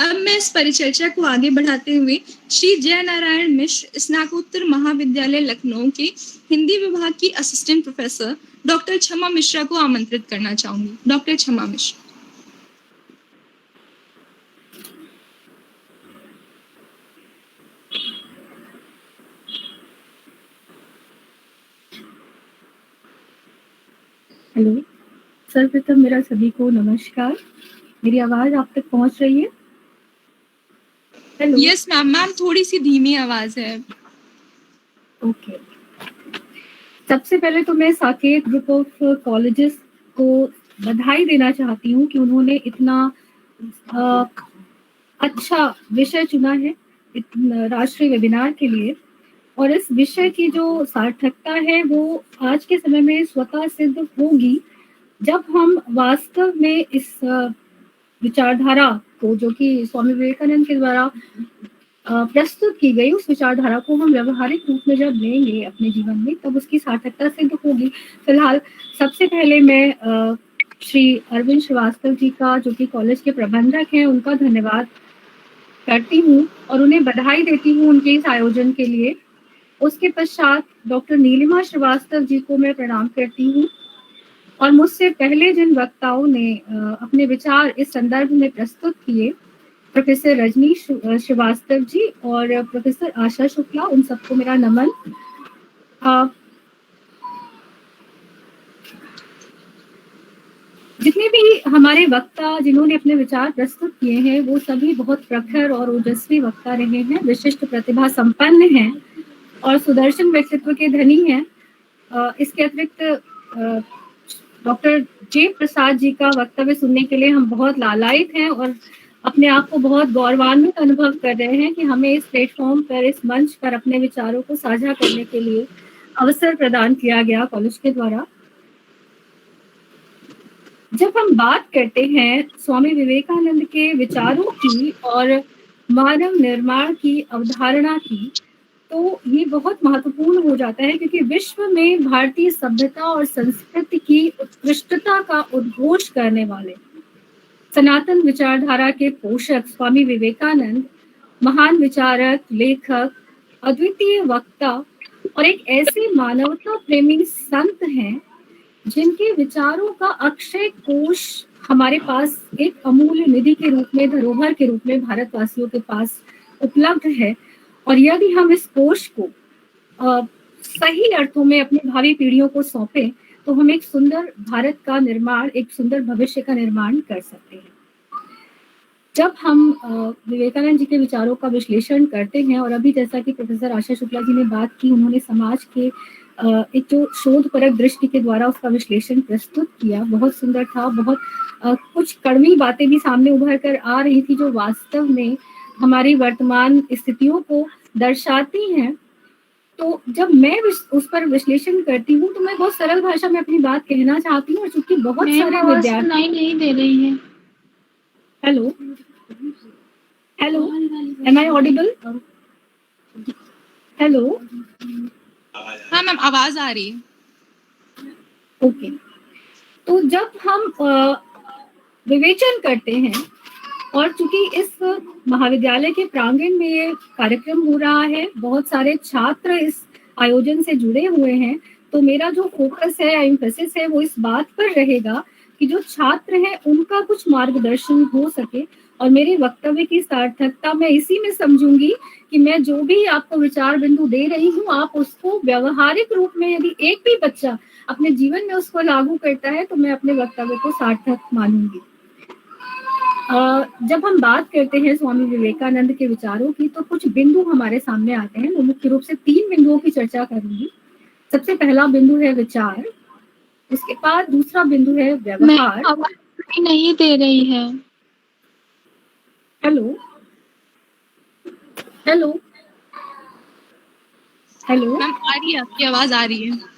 अब मैं इस परिचर्चा को आगे बढ़ाते हुए श्री जय नारायण मिश्र स्नातकोत्तर महाविद्यालय लखनऊ के हिंदी विभाग की असिस्टेंट प्रोफेसर डॉक्टर क्षमा मिश्रा को आमंत्रित करना चाहूंगी। डॉक्टर क्षमा मिश्रा। हेलो, सर्वप्रथम मेरा सभी को नमस्कार। मेरी आवाज आप तक पहुंच रही है? हेलो। Yes ma'am. मैम थोड़ी सी धीमी आवाज है। ओके। सबसे पहले तो मैं साकेत ग्रुप ऑफ कॉलेजेस को बधाई देना चाहती हूँ कि उन्होंने इतना अच्छा विषय चुना है राष्ट्रीय वेबिनार के लिए। और इस विषय की जो सार्थकता है वो आज के समय में स्वतः सिद्ध होगी जब हम वास्तव में इस विचारधारा को, जो कि स्वामी विवेकानंद के द्वारा प्रस्तुत की गई, उस विचारधारा को हम व्यवहारिक रूप में जब लेंगे अपने जीवन में, तब उसकी सार्थकता सिद्ध होगी। फिलहाल सबसे पहले मैं श्री अरविंद श्रीवास्तव जी का, जो कि कॉलेज के प्रबंधक हैं, उनका धन्यवाद करती हूँ और उन्हें बधाई देती हूँ उनके इस आयोजन के लिए। उसके पश्चात डॉक्टर नीलिमा श्रीवास्तव जी को मैं प्रणाम करती हूँ और मुझसे पहले जिन वक्ताओं ने अपने विचार इस संदर्भ में प्रस्तुत किए, प्रोफेसर रजनी श्रीवास्तव जी और प्रोफेसर आशा शुक्ला, उन सबको मेरा नमन। जितने भी हमारे वक्ता जिन्होंने अपने विचार प्रस्तुत किए हैं वो सभी बहुत प्रखर और ओजस्वी वक्ता रहे हैं, विशिष्ट प्रतिभा संपन्न हैं और सुदर्शन व्यक्तित्व के धनी हैं। इसके अतिरिक्त डॉक्टर जे प्रसाद जी का वक्तव्य सुनने के लिए हम बहुत लालायित हैं और अपने आप को बहुत गौरवान्वित अनुभव कर रहे हैं कि हमें इस प्लेटफॉर्म पर, इस मंच पर अपने विचारों को साझा करने के लिए अवसर प्रदान किया गया कॉलेज के द्वारा। जब हम बात करते हैं स्वामी विवेकानंद के विचारों की और मानव निर्माण की अवधारणा की, तो ये बहुत महत्वपूर्ण हो जाता है क्योंकि विश्व में भारतीय सभ्यता और संस्कृति की उत्कृष्टता का उद्घोष करने वाले सनातन विचारधारा के पोषक स्वामी विवेकानंद महान विचारक, लेखक, अद्वितीय वक्ता और एक ऐसे मानवता प्रेमी संत हैं जिनके विचारों का अक्षय कोश हमारे पास एक अमूल्य निधि के रूप में, धरोहर के रूप में भारतवासियों के पास उपलब्ध है। और यदि हम इस कोश को सही अर्थों में अपनी भावी पीढ़ियों को सौंपें तो हम एक सुंदर भारत का निर्माण, एक सुंदर भविष्य का निर्माण कर सकते हैं। जब हम विवेकानंद जी के विचारों का विश्लेषण करते हैं, और अभी जैसा कि प्रोफेसर आशा शुक्ला जी ने बात की, उन्होंने समाज के एक जो शोधपरक दृष्टि के द्वारा उसका विश्लेषण प्रस्तुत किया, बहुत सुंदर था। बहुत कुछ कड़वी बातें भी सामने उभर कर आ रही थी जो वास्तव में हमारी वर्तमान स्थितियों को दर्शाती हैं। तो जब मैं उस पर विश्लेषण करती हूँ तो मैं बहुत सरल भाषा में अपनी बात कहना चाहती हूँ, और चूंकि बहुत सारे विद्यार्थी नहीं दे रही हैं। Hello hello, am I audible? Hello. हाँ मैम, आवाज आ रही है। ओके। तो जब हम विवेचन करते हैं, और चूंकि इस महाविद्यालय के प्रांगण में ये कार्यक्रम हो रहा है, बहुत सारे छात्र इस आयोजन से जुड़े हुए हैं, तो मेरा जो फोकस है, एम्फेसिस है, वो इस बात पर रहेगा कि जो छात्र हैं उनका कुछ मार्गदर्शन हो सके। और मेरे वक्तव्य की सार्थकता मैं इसी में समझूंगी कि मैं जो भी आपको विचार बिंदु दे रही हूँ, आप उसको व्यवहारिक रूप में, यदि एक भी बच्चा अपने जीवन में उसको लागू करता है तो मैं अपने वक्तव्य को सार्थक मानूंगी। जब हम बात करते हैं स्वामी विवेकानंद के विचारों की, तो कुछ बिंदु हमारे सामने आते हैं। मैं मुख्य रूप से 3 बिंदुओं की चर्चा करूंगी। सबसे पहला बिंदु है विचार, उसके बाद दूसरा बिंदु है व्यवहार। आवाज नहीं दे रही है। हेलो हेलो हेलो मैम आ रही है, आपकी आवाज आ रही है।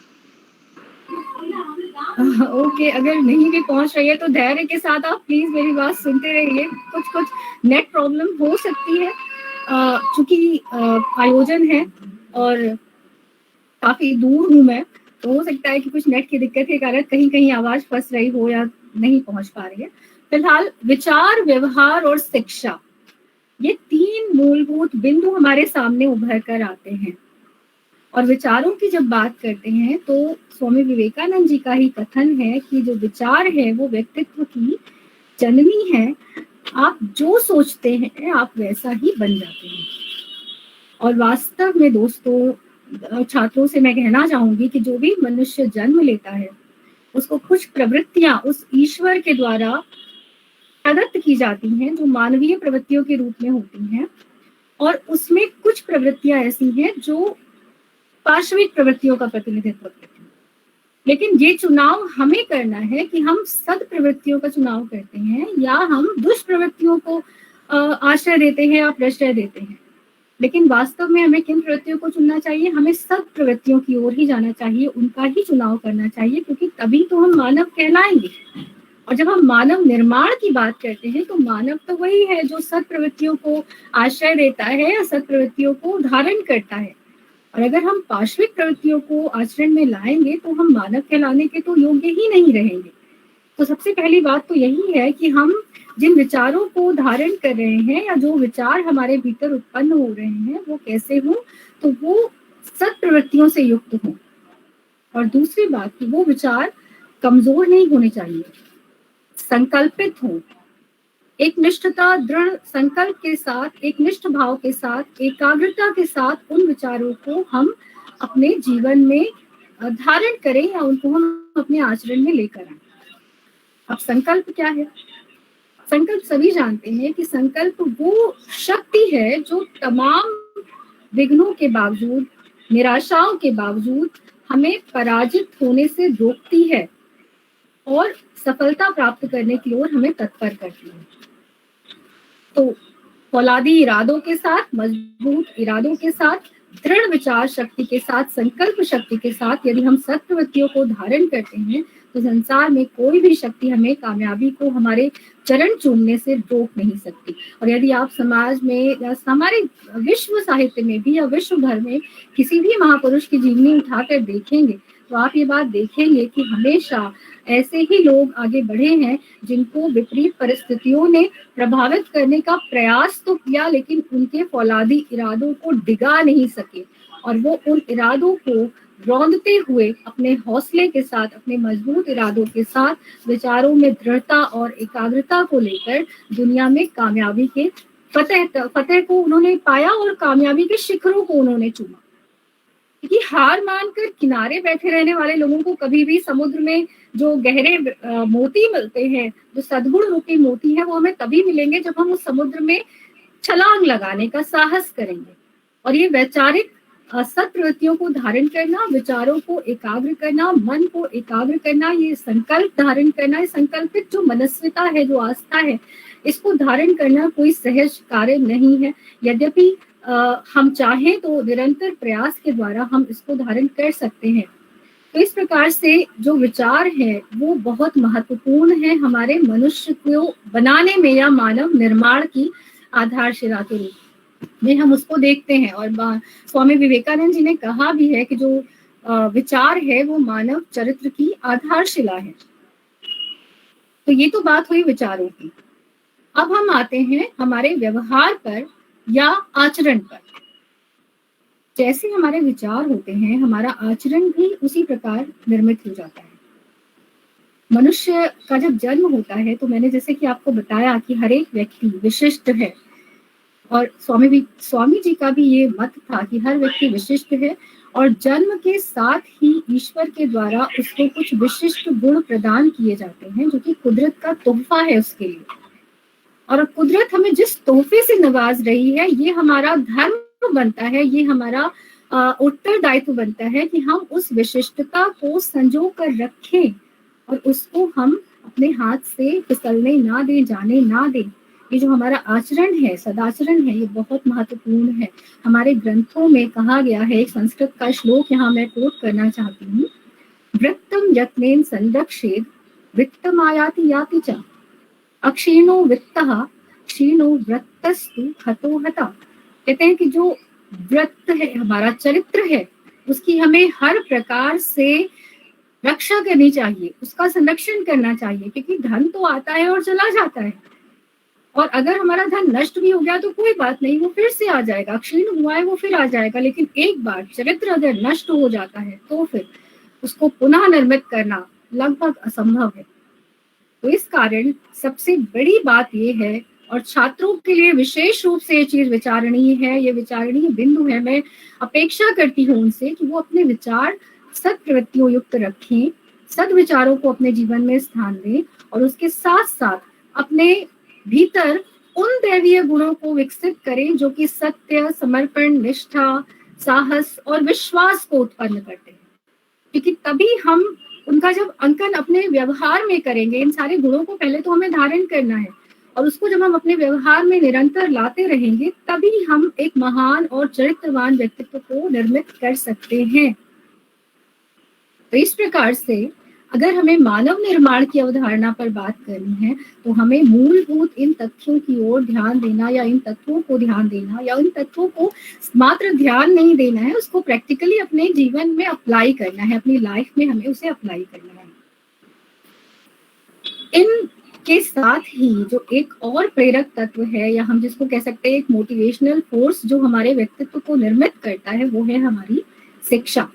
ओके, अगर नहीं भी पहुंच रही है तो धैर्य के साथ आप प्लीज मेरी बात सुनते रहिए। कुछ नेट प्रॉब्लम हो सकती है, चूंकि आयोजन है और काफी दूर हूँ मैं, तो हो सकता है कि कुछ नेट की दिक्कत के कारण कहीं कहीं आवाज फंस रही हो या नहीं पहुंच पा रही है। फिलहाल विचार, व्यवहार और शिक्षा, ये 3 मूलभूत बिंदु हमारे सामने उभर कर आते हैं। और विचारों की जब बात करते हैं तो स्वामी विवेकानंद जी का ही कथन है कि जो विचार है वो व्यक्तित्व की जननी है। आप जो सोचते हैं आप वैसा ही बन जाते हैं। और वास्तव में दोस्तों, छात्रों से मैं कहना चाहूंगी कि जो भी मनुष्य जन्म लेता है उसको कुछ प्रवृत्तियां उस ईश्वर के द्वारा प्रदत्त की जाती हैं जो मानवीय प्रवृत्तियों के रूप में होती हैं, और उसमें कुछ प्रवृत्तियां ऐसी हैं जो पार्श्विक प्रवृत्तियों का प्रतिनिधित्व करती हैं। लेकिन ये चुनाव हमें करना है कि हम सद प्रवृत्तियों का चुनाव करते हैं या हम दुष्प्रवृत्तियों को आश्रय देते हैं या प्रश्रय देते हैं। लेकिन वास्तव में हमें किन प्रवृत्तियों को चुनना चाहिए? हमें सद प्रवृत्तियों की ओर ही जाना चाहिए, उनका ही चुनाव करना चाहिए, क्योंकि तभी तो हम मानव कहलाएंगे। और जब हम मानव निर्माण की बात करते हैं तो मानव तो वही है जो सद प्रवृत्तियों को आश्रय देता है या सद प्रवृत्तियों को धारण करता है। और अगर हम पार्श्विक प्रवृत्तियों को आचरण में लाएंगे तो हम मानव कहलाने के तो योग्य ही नहीं रहेंगे। तो सबसे पहली बात तो यही है कि हम जिन विचारों को धारण कर रहे हैं या जो विचार हमारे भीतर उत्पन्न हो रहे हैं वो कैसे हों, तो वो सद प्रवृत्तियों से युक्त हों। और दूसरी बात कि वो विचार कमजोर नहीं होने चाहिए, संकल्पित हों, एक निष्ठता, दृढ़ संकल्प के साथ, एक निष्ठ भाव के साथ, एकाग्रता के साथ उन विचारों को हम अपने जीवन में धारण करें या उनको हम अपने आचरण में लेकर आए। अब संकल्प क्या है? संकल्प सभी जानते हैं कि संकल्प वो शक्ति है जो तमाम विघ्नों के बावजूद, निराशाओं के बावजूद हमें पराजित होने से रोकती है और सफलता प्राप्त करने की ओर हमें तत्पर करती है। तो फौलादी इरादों के साथ, मजबूत इरादों के साथ, दृढ़ विचार शक्ति के साथ, संकल्प शक्ति के साथ यदि हम सत्प्रवृत्तियों को धारण करते हैं तो संसार में कोई भी शक्ति हमें कामयाबी को हमारे चरण चूमने से रोक नहीं सकती। और यदि आप समाज में या हमारे विश्व साहित्य में भी या विश्व भर में किसी भी महापुरुष की जीवनी उठाकर देखेंगे तो आप ये बात देखेंगे कि हमेशा ऐसे ही लोग आगे बढ़े हैं जिनको विपरीत परिस्थितियों ने प्रभावित करने का प्रयास तो किया, लेकिन उनके फौलादी इरादों को डिगा नहीं सके और वो उन इरादों को रौंदते हुए अपने हौसले के साथ, अपने मजबूत इरादों के साथ, विचारों में दृढ़ता और एकाग्रता को लेकर दुनिया में कामयाबी के फतेह को उन्होंने पाया और कामयाबी के शिखरों को उन्होंने चूमा। क्योंकि हार मानकर किनारे बैठे रहने वाले लोगों को कभी भी समुद्र में जो गहरे मोती मिलते हैं, जो सद्गुण रूपी मोती है, वो हमें तभी मिलेंगे जब हम उस समुद्र में छलांग लगाने का साहस करेंगे। और ये वैचारिक सत प्रवृत्तियों को धारण करना, विचारों को एकाग्र करना, मन को एकाग्र करना, ये संकल्प धारण करना, ये संकल्पित जो मनस्विता है, जो आस्था है, इसको धारण करना कोई सहज कार्य नहीं है। यद्यपि हम चाहें तो निरंतर प्रयास के द्वारा हम इसको धारण कर सकते हैं। तो इस प्रकार से जो विचार है वो बहुत महत्वपूर्ण है हमारे मनुष्य को बनाने में या मानव निर्माण की आधारशिला के रूप में हम उसको देखते हैं। और स्वामी विवेकानंद जी ने कहा भी है कि जो विचार है वो मानव चरित्र की आधारशिला है। तो ये तो बात हुई विचारों की। अब हम आते हैं हमारे व्यवहार पर या आचरण पर। जैसे हमारे विचार होते हैं, हमारा आचरण भी उसी प्रकार निर्मित हो जाता है। मनुष्य का जब जन्म होता है तो मैंने जैसे कि आपको बताया कि हर एक व्यक्ति विशिष्ट है, और स्वामी जी का भी ये मत था कि हर व्यक्ति विशिष्ट है और जन्म के साथ ही ईश्वर के द्वारा उसको कुछ विशिष्ट गुण प्रदान किए जाते हैं जो कि कुदरत का तोहफा है उसके लिए। और कुदरत हमें जिस तोहफे से नवाज रही है, ये हमारा धर्म बनता है, ये हमारा उत्तरदायित्व बनता है कि हम उस विशिष्टता को संजो कर रखें और उसको हम अपने हाथ से फिसलने ना दें, जाने ना दें। ये जो हमारा आचरण है, सदाचरण है, ये बहुत महत्वपूर्ण है। हमारे ग्रंथों में कहा गया है, एक संस्कृत का श्लोक यहाँ मैं कोट करना चाहती हूँ। वृत्तम यत्नेन संरक्षेद वित्तम आयाति याति च अक्षीणो वित्तः क्षीणो वृत्तस्तु हतो हता। कहते हैं कि जो व्रत है, हमारा चरित्र है, उसकी हमें हर प्रकार से रक्षा करनी चाहिए, उसका संरक्षण करना चाहिए, क्योंकि धन तो आता है और चला जाता है। और अगर हमारा धन नष्ट भी हो गया तो कोई बात नहीं, वो फिर से आ जाएगा, क्षीण हुआ है वो फिर आ जाएगा, लेकिन एक बार चरित्र अगर नष्ट हो जाता है तो फिर उसको पुनः निर्मित करना लगभग असंभव है। तो इस कारण सबसे बड़ी बात ये है, और छात्रों के लिए विशेष रूप से ये चीज विचारणीय है, ये विचारणीय बिंदु है। मैं अपेक्षा करती हूँ उनसे कि वो अपने विचार सत्प्रवृत्तियों युक्त रखें, सद्विचारों को अपने जीवन में स्थान दें, और उसके साथ साथ अपने भीतर उन दैवीय गुणों को विकसित करें जो कि सत्य, समर्पण, निष्ठा, साहस और विश्वास को उत्पन्न करते हैं। क्योंकि तभी हम उनका जब अंकन अपने व्यवहार में करेंगे, इन सारे गुणों को पहले तो हमें धारण करना है, और उसको जब हम अपने व्यवहार में निरंतर लाते रहेंगे तभी हम एक महान और चरित्रवान व्यक्तित्व को निर्मित कर सकते हैं। तो इस प्रकार से अगर हमें मानव निर्माण की अवधारणा पर बात करनी है तो हमें मूलभूत इन तथ्यों की ओर ध्यान देना, या इन तत्वों को ध्यान देना, या इन तत्वों को मात्र ध्यान नहीं देना है, उसको प्रैक्टिकली अपने जीवन में अप्लाई करना है, अपनी लाइफ में हमें उसे अप्लाई करना है। इनके साथ ही जो एक और प्रेरक तत्व है, या हम जिसको कह सकते हैं एक मोटिवेशनल फोर्स जो हमारे व्यक्तित्व को निर्मित करता है, वो है हमारी शिक्षा।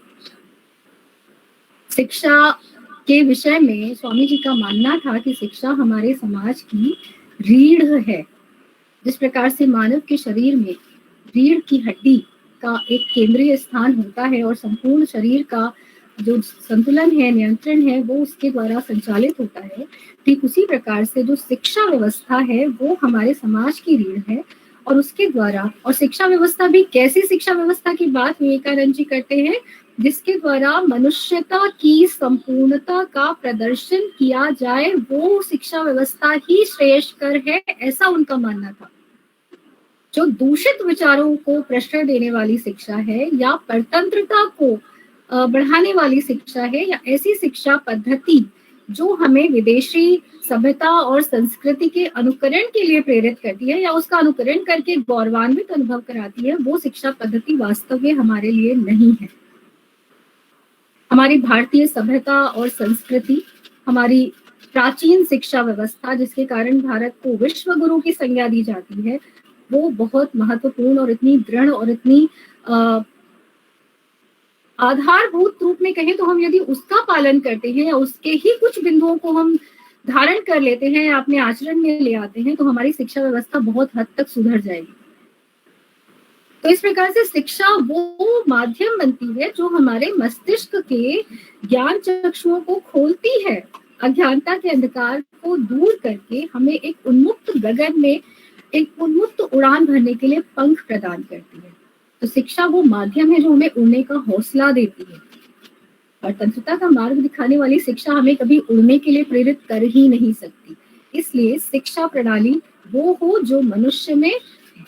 शिक्षा के विषय में स्वामी जी का मानना था कि शिक्षा हमारे समाज की रीढ़ है। जिस प्रकार से मानव के शरीर में रीढ़ की हड्डी का एक केंद्रीय स्थान होता है और संपूर्ण शरीर का जो संतुलन है, नियंत्रण है, वो उसके द्वारा संचालित होता है, ठीक उसी प्रकार से जो शिक्षा व्यवस्था है वो हमारे समाज की रीढ़ है। और उसके द्वारा, और शिक्षा व्यवस्था भी कैसी शिक्षा व्यवस्था की बात विवेकानंद जी करते हैं, जिसके द्वारा मनुष्यता की संपूर्णता का प्रदर्शन किया जाए, वो शिक्षा व्यवस्था ही श्रेयस्कर है, ऐसा उनका मानना था। जो दूषित विचारों को प्रश्रय देने वाली शिक्षा है, या परतंत्रता को बढ़ाने वाली शिक्षा है, या ऐसी शिक्षा पद्धति जो हमें विदेशी सभ्यता और संस्कृति के अनुकरण के लिए प्रेरित करती है, या उसका अनुकरण करके गौरवान्वित अनुभव कराती है, वो शिक्षा पद्धति वास्तव में हमारे लिए नहीं है। हमारी भारतीय सभ्यता और संस्कृति, हमारी प्राचीन शिक्षा व्यवस्था जिसके कारण भारत को विश्व गुरु की संज्ञा दी जाती है, वो बहुत महत्वपूर्ण और इतनी दृढ़ और इतनी आधारभूत रूप में कहें तो हम यदि उसका पालन करते हैं, या उसके ही कुछ बिंदुओं को हम धारण कर लेते हैं या अपने आचरण में ले आते हैं, तो हमारी शिक्षा व्यवस्था बहुत हद तक सुधर जाएगी। तो इस प्रकार से शिक्षा वो माध्यम बनती है जो हमारे मस्तिष्क के ज्ञान चक्षुओं को खोलती है, अज्ञानता के अंधकार को दूर करके हमें एक उन्मुक्त गगन में एक उन्मुक्त उड़ान भरने के लिए पंख प्रदान करती है। तो शिक्षा वो माध्यम है जो हमें उड़ने का हौसला देती है, और तंत्रता का मार्ग दिखाने वाली शिक्षा हमें कभी उड़ने के लिए प्रेरित कर ही नहीं सकती। इसलिए शिक्षा प्रणाली वो हो जो मनुष्य में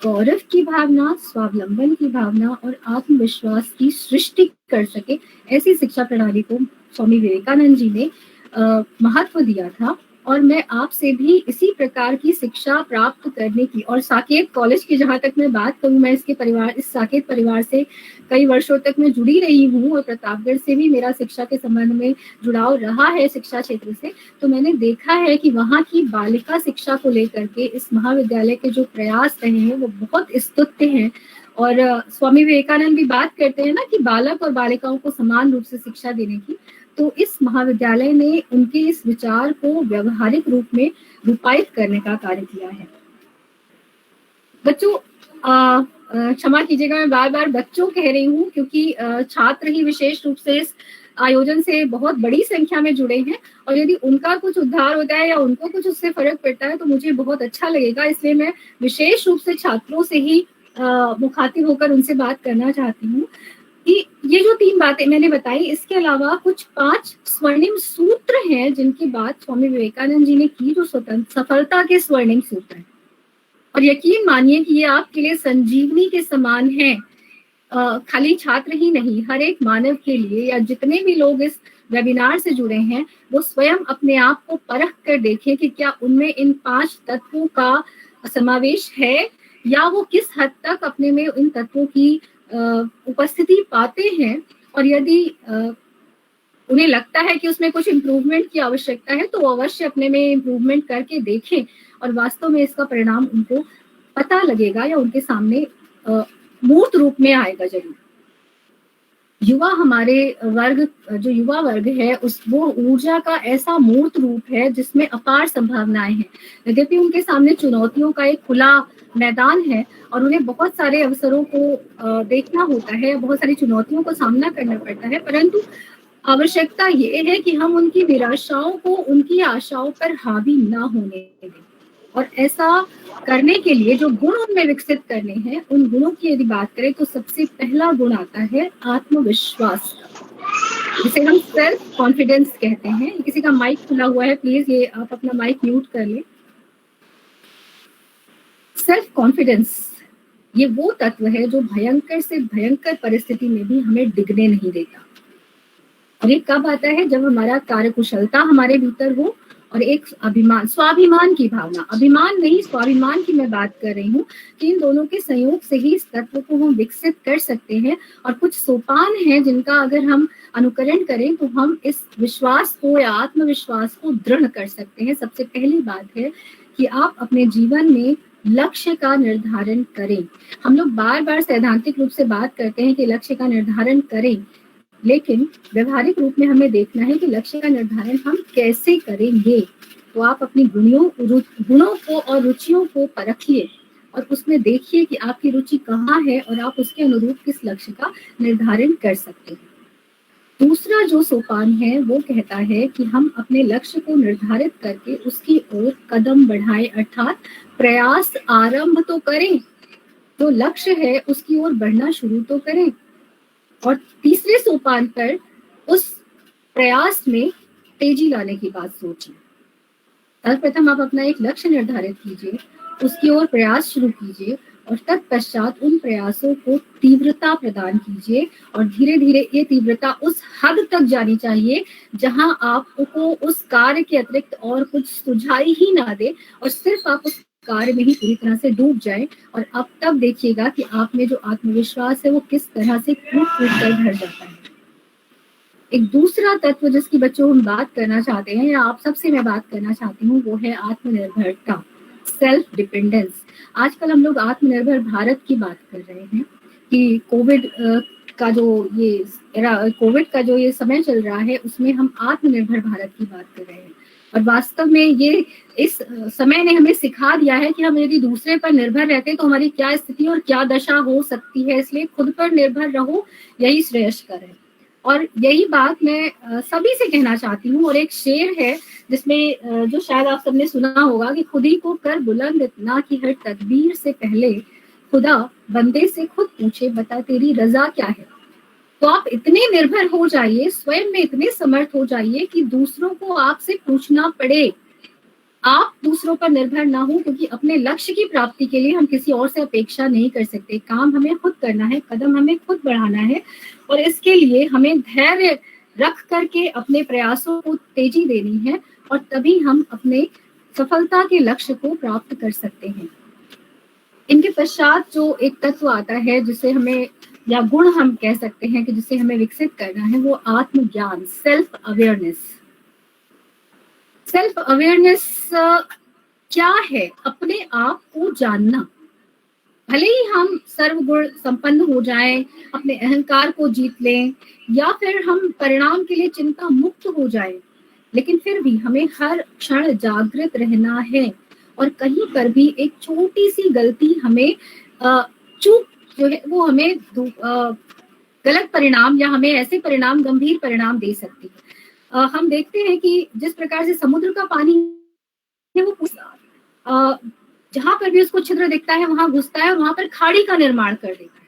गौरव की भावना, स्वावलंबन की भावना और आत्मविश्वास की सृष्टि कर सके। ऐसी शिक्षा प्रणाली को स्वामी विवेकानंद जी ने महत्व दिया था, और मैं आपसे भी इसी प्रकार की शिक्षा प्राप्त करने की, और साकेत कॉलेज की जहाँ तक मैं बात करूँ, मैं इस साकेत परिवार से कई वर्षों तक मैं जुड़ी रही हूँ, और प्रतापगढ़ से भी मेरा शिक्षा के संबंध में जुड़ाव रहा है शिक्षा क्षेत्र से। तो मैंने देखा है कि वहाँ की बालिका शिक्षा को लेकर के इस महाविद्यालय के जो प्रयास रहे हैं वो बहुत स्तुत्य हैं। और स्वामी विवेकानंद भी बात करते हैं ना कि बालक और बालिकाओं को समान रूप से शिक्षा देने की, तो इस महाविद्यालय ने उनके इस विचार को व्यवहारिक रूप में रूपायित करने का कार्य किया है। बच्चों, क्षमा कीजिएगा मैं बार बार बच्चों कह रही हूँ, क्योंकि छात्र ही विशेष रूप से इस आयोजन से बहुत बड़ी संख्या में जुड़े हैं, और यदि उनका कुछ उद्धार होता है या उनको कुछ उससे फर्क पड़ता है तो मुझे बहुत अच्छा लगेगा। इसलिए मैं विशेष रूप से छात्रों से ही मुखातिब होकर उनसे बात करना चाहती हूँ कि ये जो 3 बातें मैंने बताई, इसके अलावा कुछ 5 स्वर्णिम सूत्र हैं जिनकी बात स्वामी विवेकानंद जी ने की, जो सफलता के स्वर्णिम सूत्र हैं। और यकीन मानिए कि ये आपके लिए संजीवनी के समान है, खाली छात्र ही नहीं, हर एक मानव के लिए, या जितने भी लोग इस वेबिनार से जुड़े हैं वो स्वयं अपने आप को परख कर देखें कि क्या उनमें इन 5 तत्वों का समावेश है, या वो किस हद तक अपने में इन तत्वों की उपस्थिति पाते हैं। और यदि उन्हें लगता है कि उसमें कुछ इम्प्रूवमेंट की आवश्यकता है तो अवश्य अपने में इम्प्रूवमेंट करके देखें, और वास्तव में इसका परिणाम उनको पता लगेगा या उनके सामने मूर्त रूप में आएगा जरूर। युवा हमारे वर्ग, जो युवा वर्ग है उस वो ऊर्जा का ऐसा मूर्त रूप है जिसमें अपार संभावनाएं हैं। यद्यपि उनके सामने चुनौतियों का एक खुला मैदान है और उन्हें बहुत सारे अवसरों को देखना होता है, बहुत सारी चुनौतियों को सामना करना पड़ता है, परंतु आवश्यकता ये है कि हम उनकी निराशाओं को उनकी आशाओं पर हावी ना होने दें। और ऐसा करने के लिए जो गुण उनमें विकसित करने हैं, उन गुणों की यदि बात करें तो सबसे पहला गुण आता है आत्मविश्वास, जिसे हम सेल्फ कॉन्फिडेंस कहते हैं। किसी का माइक खुला हुआ है, प्लीज ये आप अपना माइक म्यूट कर लें। सेल्फ कॉन्फिडेंस ये वो तत्व है जो भयंकर से भयंकर परिस्थिति में भी हमें डिगने नहीं देता। और ये कब आता है? जब हमारा कार्यकुशलता हमारे भीतर हो और एक अभिमान, स्वाभिमान की भावना, अभिमान नहीं स्वाभिमान की मैं बात कर रही हूँ, कि इन दोनों के संयोग से ही इस तत्व को हम विकसित कर सकते हैं। और कुछ सोपान हैं जिनका अगर हम अनुकरण करें तो हम इस विश्वास को या आत्मविश्वास को दृढ़ कर सकते हैं। सबसे पहली बात है कि आप अपने जीवन में लक्ष्य का निर्धारण करें। हम लोग बार बार सैद्धांतिक रूप से बात करते हैं कि लक्ष्य का निर्धारण करें, लेकिन व्यवहारिक रूप में हमें देखना है कि लक्ष्य का निर्धारण हम कैसे करेंगे। तो आप अपनी गुणों को और रुचियों को परखिए और उसमें देखिए कि आपकी रुचि कहाँ है और आप उसके अनुरूप किस लक्ष्य का निर्धारण कर सकते हैं। दूसरा जो सोपान है वो कहता है कि हम अपने लक्ष्य को निर्धारित करके उसकी ओर कदम बढ़ाएं, अर्थात प्रयास आरंभ तो करें, जो लक्ष्य है उसकी ओर बढ़ना शुरू तो करें। और तीसरे सोपान पर उस प्रयास में तेजी लाने की बात सोचिए। सर्वप्रथम आप अपना एक लक्ष्य निर्धारित कीजिए, उसकी ओर प्रयास शुरू कीजिए और तत्पश्चात उन प्रयासों को तीव्रता प्रदान कीजिए। और धीरे धीरे ये तीव्रता उस हद तक जानी चाहिए जहां आपको उस कार्य के अतिरिक्त और कुछ सुझाई ही ना दे और सिर्फ आप उस कार्य में ही पूरी तरह से डूब जाए। और अब तब देखिएगा कि आप में जो आत्मविश्वास है वो किस तरह से कूद कूद कर भर जाता है। एक दूसरा तत्व जिसकी बच्चों हम बात करना चाहते हैं या आप सबसे मैं बात करना चाहती हूँ वो है आत्मनिर्भरता, सेल्फ डिपेंडेंस। आजकल हम लोग आत्मनिर्भर भारत की बात कर रहे हैं कि कोविड का जो ये समय चल रहा है उसमें हम आत्मनिर्भर भारत की बात कर रहे हैं। और वास्तव में ये इस समय ने हमें सिखा दिया है कि हम यदि दूसरे पर निर्भर रहते हैं तो हमारी क्या स्थिति और क्या दशा हो सकती है। इसलिए खुद पर निर्भर रहो, यही श्रेयस्कर है। और यही बात मैं सभी से कहना चाहती हूँ। और एक शेर है जिसमें जो शायद आप सबने सुना होगा कि खुद ही को कर बुलंद इतना कि हर तदबीर से पहले खुदा बंदे से खुद पूछे बता तेरी रजा क्या है। तो आप इतने निर्भर हो जाइए, स्वयं में इतने समर्थ हो जाइए कि दूसरों को आपसे पूछना पड़े। आप दूसरों पर निर्भर ना हो, क्योंकि अपने लक्ष्य की प्राप्ति के लिए हम किसी और से अपेक्षा नहीं कर सकते। काम हमें खुद करना है, कदम हमें खुद बढ़ाना है और इसके लिए हमें धैर्य रख करके अपने प्रयासों को तेजी देनी है और तभी हम अपने सफलता के लक्ष्य को प्राप्त कर सकते हैं। इनके पश्चात जो एक तत्व आता है जिसे हमें या गुण हम कह सकते हैं कि जिसे हमें विकसित करना है वो आत्मज्ञान, सेल्फ अवेयरनेस। सेल्फ अवेयरनेस क्या है? अपने आप को जानना। भले ही हम सर्वगुण संपन्न हो जाएं, अपने अहंकार को जीत लें या फिर हम परिणाम के लिए चिंता मुक्त हो जाएं, लेकिन फिर भी हमें हर क्षण जागृत रहना है। और कहीं पर भी एक छोटी सी गलती हमें चूक जो है वो हमें गलत परिणाम या हमें ऐसे परिणाम, गंभीर परिणाम दे सकती है। हम देखते हैं कि जिस प्रकार से समुद्र का पानी है वो जहां पर भी उसको छिद्र दिखता है वहां घुसता है और वहां पर खाड़ी का निर्माण कर देता है।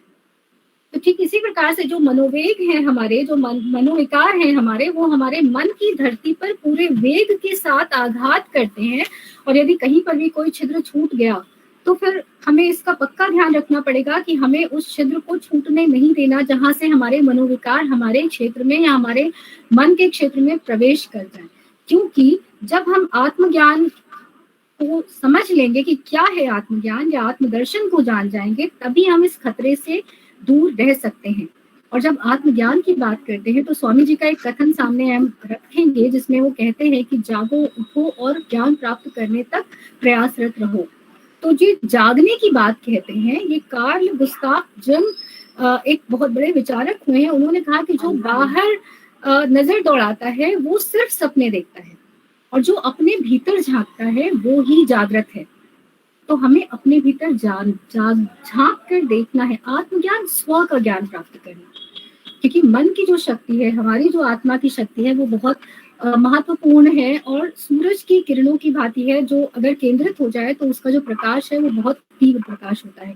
तो ठीक इसी प्रकार से जो मनोवेग है हमारे, जो मनोविकार है हमारे, वो हमारे मन की धरती पर पूरे वेग के साथ आघात करते हैं। और यदि कहीं पर भी कोई छिद्र छूट गया तो फिर हमें इसका पक्का ध्यान रखना पड़ेगा कि हमें उस छिद्र को छूटने नहीं देना जहां से हमारे मनोविकार हमारे क्षेत्र में या हमारे मन के क्षेत्र में प्रवेश कर जाए। क्योंकि जब हम आत्मज्ञान को समझ लेंगे कि क्या है आत्मज्ञान या आत्मदर्शन को जान जाएंगे, तभी हम इस खतरे से दूर रह सकते हैं। और जब आत्मज्ञान की बात करते हैं तो स्वामी जी का एक कथन सामने हम रखेंगे जिसमें वो कहते हैं कि जागो, उठो और ज्ञान प्राप्त करने तक प्रयासरत रहो। तो जी जागने की बात कहते हैं, ये कार्ल गुस्ताव जंग एक बहुत बड़े विचारक हुए हैं। उन्होंने कहा कि जो बाहर नजर दौड़ाता है वो सिर्फ सपने देखता है, और जो अपने भीतर झांकता है वो ही जागृत है। तो हमें अपने भीतर झांक कर देखना है, आत्मज्ञान, स्व का ज्ञान प्राप्त करना। क्योंकि मन की जो शक्ति है, हमारी जो आत्मा की शक्ति है, वो बहुत महत्वपूर्ण है और सूरज की किरणों की भांति है, जो अगर केंद्रित हो जाए तो उसका जो प्रकाश है वो बहुत तीव्र प्रकाश होता है।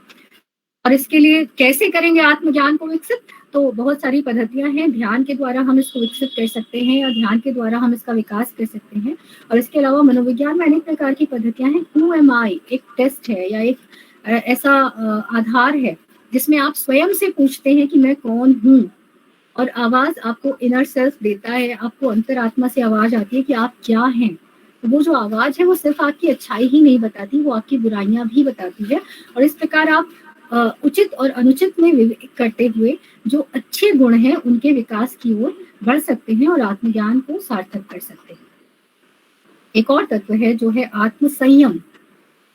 और इसके लिए कैसे करेंगे आत्मज्ञान को विकसित? तो बहुत सारी पद्धतियां हैं। ध्यान के द्वारा हम इसको विकसित कर सकते हैं, या ध्यान के द्वारा हम इसका विकास कर सकते हैं। और इसके अलावा मनोविज्ञान में अनेक प्रकार की पद्धतियां हैं। हु एम आई एक टेस्ट है, या एक ऐसा आधार है जिसमें आप स्वयं से पूछते हैं कि मैं कौन हूँ, और आवाज आपको इनर सेल्फ देता है, आपको अंतरात्मा से आवाज आती है कि आप क्या हैं। तो वो जो आवाज है वो सिर्फ आपकी अच्छाई ही नहीं बताती, वो आपकी बुराइयां भी बताती है। और इस प्रकार आप उचित और अनुचित में विवेक करते हुए जो अच्छे गुण हैं उनके विकास की ओर बढ़ सकते हैं और आत्मज्ञान को सार्थक कर सकते हैं। एक और तत्व है जो है आत्म संयम।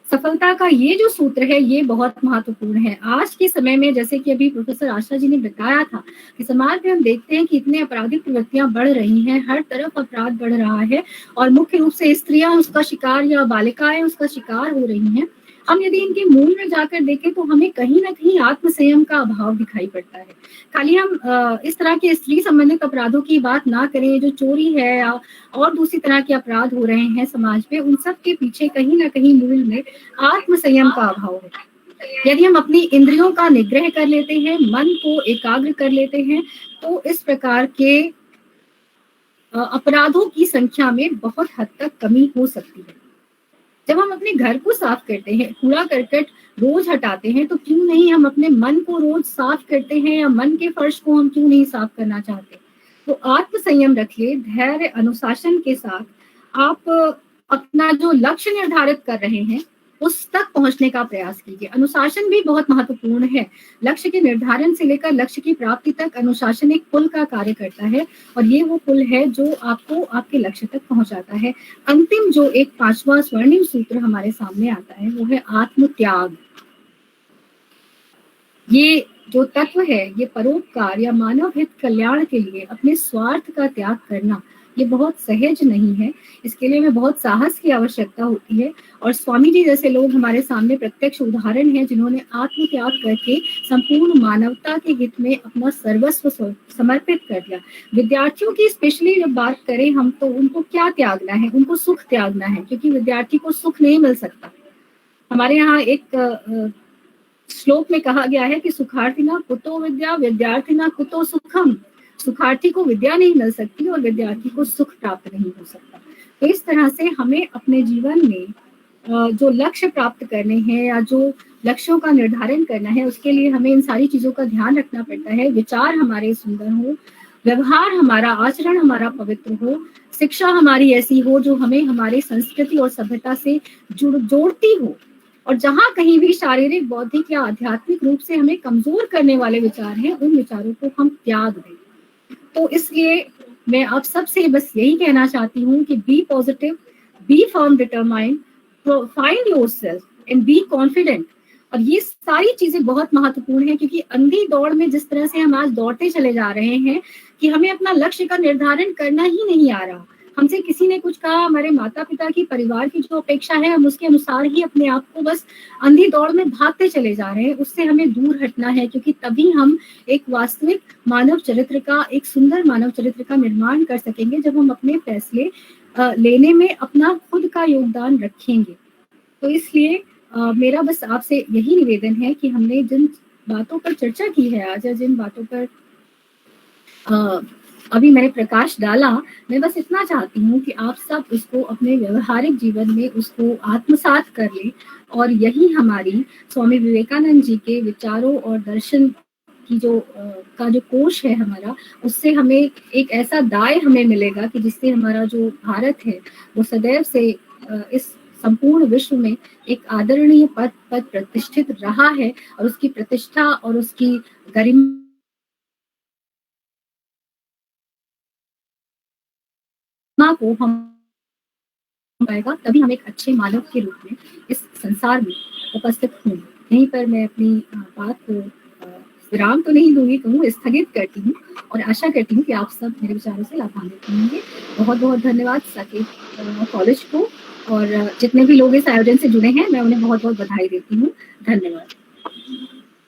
सफलता का ये जो सूत्र है ये बहुत महत्वपूर्ण है आज के समय में। जैसे कि अभी प्रोफेसर आशा जी ने बताया था कि समाज में हम देखते हैं कि इतने आपराधिक प्रवृत्तियां बढ़ रही हैं, हर तरफ अपराध बढ़ रहा है, और मुख्य रूप से स्त्रियां उसका शिकार या बालिकाएं उसका शिकार हो रही हैं। हम यदि इनके मूल में जाकर देखें तो हमें कहीं ना कहीं आत्मसंयम का अभाव दिखाई पड़ता है। खाली हम इस तरह के स्त्री संबंधित अपराधों की बात ना करें, जो चोरी है या और दूसरी तरह के अपराध हो रहे हैं समाज में, उन सब के पीछे कहीं ना कहीं मूल में आत्मसंयम का अभाव है। यदि हम अपनी इंद्रियों का निग्रह कर लेते हैं, मन को एकाग्र कर लेते हैं, तो इस प्रकार के अपराधों की संख्या में बहुत हद तक कमी हो सकती है। जब हम अपने घर को साफ करते हैं, कूड़ा करकट रोज हटाते हैं, तो क्यों नहीं हम अपने मन को रोज साफ करते हैं, या मन के फर्श को हम क्यों नहीं साफ करना चाहते? तो आत्म संयम रखिए, धैर्य अनुशासन के साथ आप अपना जो लक्ष्य निर्धारित कर रहे हैं उस तक पहुंचने का प्रयास कीजिए। अनुशासन भी बहुत महत्वपूर्ण है। लक्ष्य के निर्धारण से लेकर लक्ष्य की प्राप्ति तक अनुशासन एक पुल का कार्य करता है, और ये वो पुल है जो आपको आपके लक्ष्य तक पहुंचाता है। अंतिम जो एक 5वां स्वर्णिम सूत्र हमारे सामने आता है वो है आत्म त्याग। ये जो तत्व है, ये परोपकार या मानव हित कल्याण के लिए अपने स्वार्थ का त्याग करना, ये बहुत सहज नहीं है। इसके लिए में बहुत साहस की आवश्यकता होती है, और स्वामी जी जैसे लोग हमारे सामने प्रत्यक्ष उदाहरण हैं जिन्होंने आत्म त्याग करके संपूर्ण मानवता के हित में अपना सर्वस्व समर्पित कर दिया। विद्यार्थियों की स्पेशली जब बात करें हम, तो उनको क्या त्यागना है? उनको सुख त्यागना है, क्योंकि विद्यार्थी को सुख नहीं मिल सकता। हमारे यहाँ एक श्लोक में कहा गया है कि सुखार्थिना कुतो विद्या विद्यार्थिना कुतो सुखम। सुखार्थी को विद्या नहीं मिल सकती और विद्यार्थी को सुख प्राप्त नहीं हो सकता। तो इस तरह से हमें अपने जीवन में जो लक्ष्य प्राप्त करने हैं या जो लक्ष्यों का निर्धारण करना है, उसके लिए हमें इन सारी चीजों का ध्यान रखना पड़ता है। विचार हमारे सुंदर हो, व्यवहार हमारा, आचरण हमारा पवित्र हो, शिक्षा हमारी ऐसी हो जो हमें हमारी संस्कृति और सभ्यता से जोड़ती हो, और जहां कहीं भी शारीरिक, बौद्धिक या आध्यात्मिक रूप से हमें कमजोर करने वाले विचार हैं, उन विचारों को हम त्याग दें। तो इसलिए मैं आप सबसे बस यही कहना चाहती हूँ कि be positive, be firm determined, find yourself and be confident. और ये सारी चीजें बहुत महत्वपूर्ण है, क्योंकि अंधी दौड़ में जिस तरह से हम आज दौड़ते चले जा रहे हैं कि हमें अपना लक्ष्य का निर्धारण करना ही नहीं आ रहा। हमसे किसी ने कुछ कहा, हमारे माता पिता की, परिवार की जो अपेक्षा है, हम उसके अनुसार ही अपने आप को बस अंधी दौड़ में भागते चले जा रहे हैं। उससे हमें दूर हटना है, क्योंकि तभी हम एक वास्तविक मानव चरित्र का, एक सुंदर मानव चरित्र का निर्माण कर सकेंगे, जब हम अपने फैसले लेने में अपना खुद का योगदान रखेंगे। तो इसलिए मेरा बस आपसे यही निवेदन है कि हमने जिन बातों पर चर्चा की है आज, या जिन बातों पर अभी मैंने प्रकाश डाला, मैं बस इतना चाहती हूँ कि आप सब इसको अपने व्यवहारिक जीवन में उसको आत्मसात कर लें, और यही हमारी स्वामी विवेकानंद जी के विचारों और दर्शन की जो का जो कोश है हमारा, उससे हमें एक ऐसा दाय हमें मिलेगा कि जिससे हमारा जो भारत है वो सदैव से इस संपूर्ण विश्व में एक आदरणीय पद प्रतिष्ठित रहा है, और उसकी प्रतिष्ठा और उसकी गरिमा को हम पाएगा, तभी हम एक अच्छे मानव के रूप में इस संसार में उपस्थित होंगे। यहीं पर मैं अपनी बात को विराम तो नहीं दूंगी, कहूँ स्थगित करती हूँ और आशा करती हूँ कि आप सब मेरे विचारों से लाभान्वित होंगे। बहुत बहुत धन्यवाद साकेत कॉलेज को, और जितने भी लोग इस आयोजन से जुड़े हैं मैं उन्हें बहुत बहुत बधाई देती हूँ। धन्यवाद।